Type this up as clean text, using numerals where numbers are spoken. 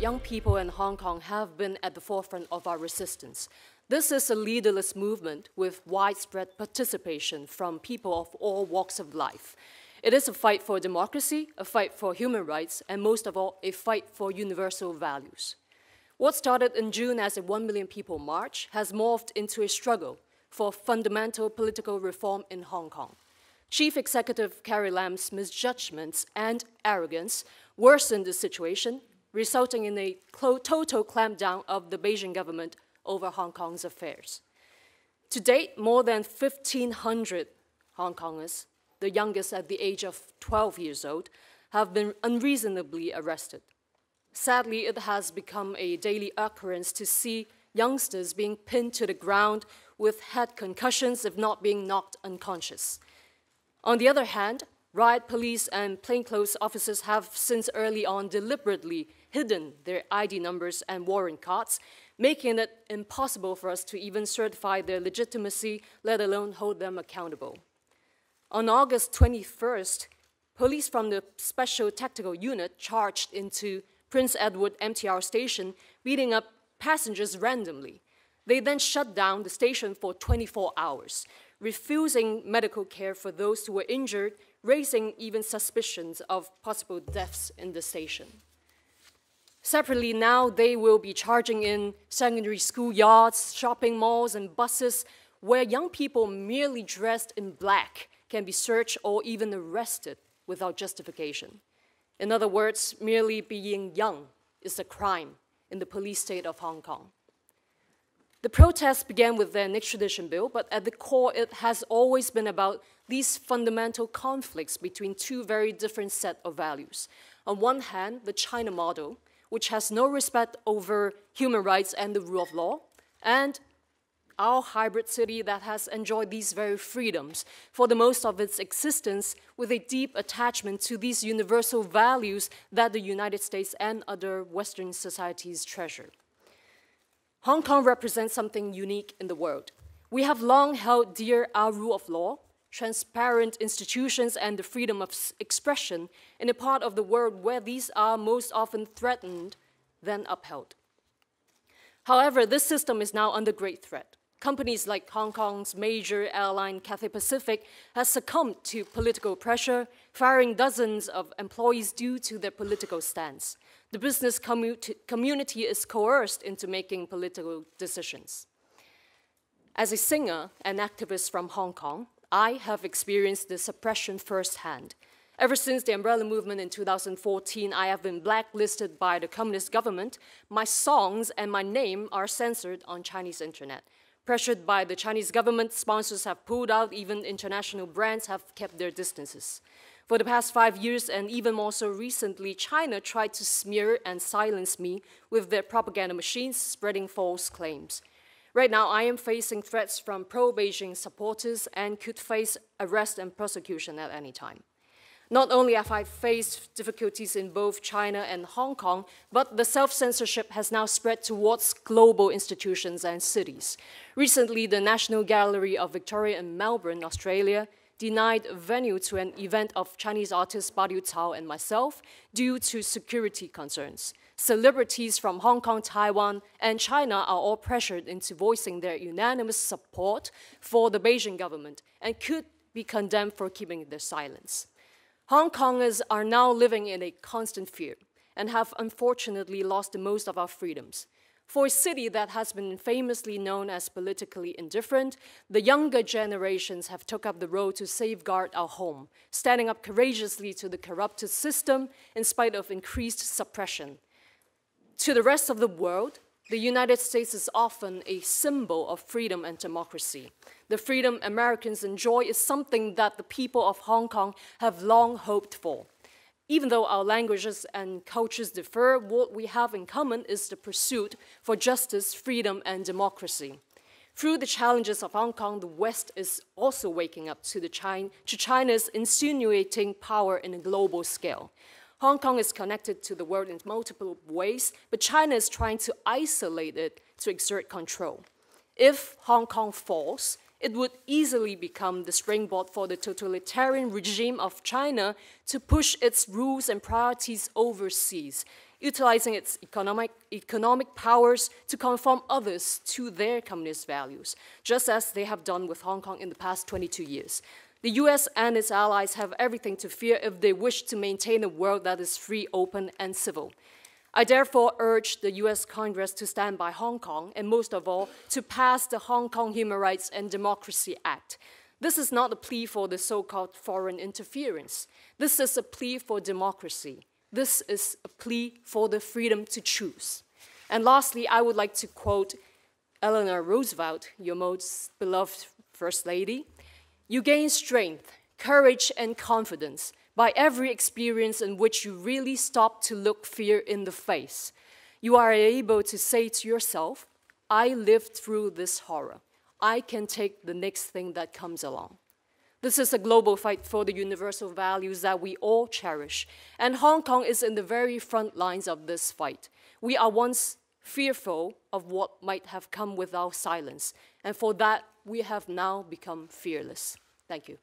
young people in Hong Kong have been at the forefront of our resistance. This is a leaderless movement with widespread participation from people of all walks of life. It is a fight for democracy, a fight for human rights, and most of all, a fight for universal values. What started in June as a 1 million people march has morphed into a struggle for fundamental political reform in Hong Kong. Chief Executive Carrie Lam's misjudgments and arrogance worsened the situation, resulting in a total clampdown of the Beijing government over Hong Kong's affairs. To date, more than 1,500 Hong Kongers, the youngest at the age of 12 years old, have been unreasonably arrested. Sadly, it has become a daily occurrence to see youngsters being pinned to the ground with head concussions, if not being knocked unconscious. On the other hand, riot police and plainclothes officers have since early on deliberately hidden their ID numbers and warrant cards, making it impossible for us to even certify their legitimacy, let alone hold them accountable. On August 21st, police from the Special Tactical Unit charged into Prince Edward MTR station, beating up passengers randomly. They then shut down the station for 24 hours, refusing medical care for those who were injured, raising even suspicions of possible deaths in the station. Separately, now they will be charging in secondary school yards, shopping malls, and buses where young people merely dressed in black can be searched or even arrested without justification. In other words, merely being young is a crime in the police state of Hong Kong. The protests began with the extradition bill, but at the core, it has always been about these fundamental conflicts between two very different sets of values. On one hand, the China model, which has no respect over human rights and the rule of law, and our hybrid city that has enjoyed these very freedoms for the most of its existence with a deep attachment to these universal values that the United States and other Western societies treasure. Hong Kong represents something unique in the world. We have long held dear our rule of law, transparent institutions, and the freedom of expression in a part of the world where these are most often threatened than upheld. However, this system is now under great threat. Companies like Hong Kong's major airline Cathay Pacific has succumbed to political pressure, firing dozens of employees due to their political stance. The business community is coerced into making political decisions. As a singer and activist from Hong Kong, I have experienced the suppression firsthand. Ever since the umbrella movement in 2014, I have been blacklisted by the communist government. My songs and my name are censored on Chinese internet. Pressured by the Chinese government, sponsors have pulled out, even international brands have kept their distances. For the past 5 years, and even more so recently, China tried to smear and silence me with their propaganda machines, spreading false claims. Right now, I am facing threats from pro-Beijing supporters and could face arrest and prosecution at any time. Not only have I faced difficulties in both China and Hong Kong, but the self-censorship has now spread towards global institutions and cities. Recently, the National Gallery of Victoria in Melbourne, Australia, denied venue to an event of Chinese artist Badiu Cao and myself due to security concerns. Celebrities from Hong Kong, Taiwan, and China are all pressured into voicing their unanimous support for the Beijing government and could be condemned for keeping their silence. Hong Kongers are now living in a constant fear and have unfortunately lost the most of our freedoms. For a city that has been famously known as politically indifferent, the younger generations have took up the role to safeguard our home, standing up courageously to the corrupted system in spite of increased suppression. To the rest of the world, the United States is often a symbol of freedom and democracy. The freedom Americans enjoy is something that the people of Hong Kong have long hoped for. Even though our languages and cultures differ, what we have in common is the pursuit for justice, freedom, and democracy. Through the challenges of Hong Kong, the West is also waking up to China's insinuating power in a global scale. Hong Kong is connected to the world in multiple ways, but China is trying to isolate it to exert control. If Hong Kong falls, it would easily become the springboard for the totalitarian regime of China to push its rules and priorities overseas, utilizing its economic powers to conform others to their communist values, just as they have done with Hong Kong in the past 22 years. The US and its allies have everything to fear if they wish to maintain a world that is free, open, and civil. I therefore urge the US Congress to stand by Hong Kong, and most of all, to pass the Hong Kong Human Rights and Democracy Act. This is not a plea for the so-called foreign interference. This is a plea for democracy. This is a plea for the freedom to choose. And lastly, I would like to quote Eleanor Roosevelt, your most beloved First Lady. "You gain strength, courage, and confidence by every experience in which you really stop to look fear in the face. You are able to say to yourself, I lived through this horror. I can take the next thing that comes along." This is a global fight for the universal values that we all cherish, and Hong Kong is in the very front lines of this fight. We are once fearful of what might have come with our silence, and for that, we have now become fearless. Thank you.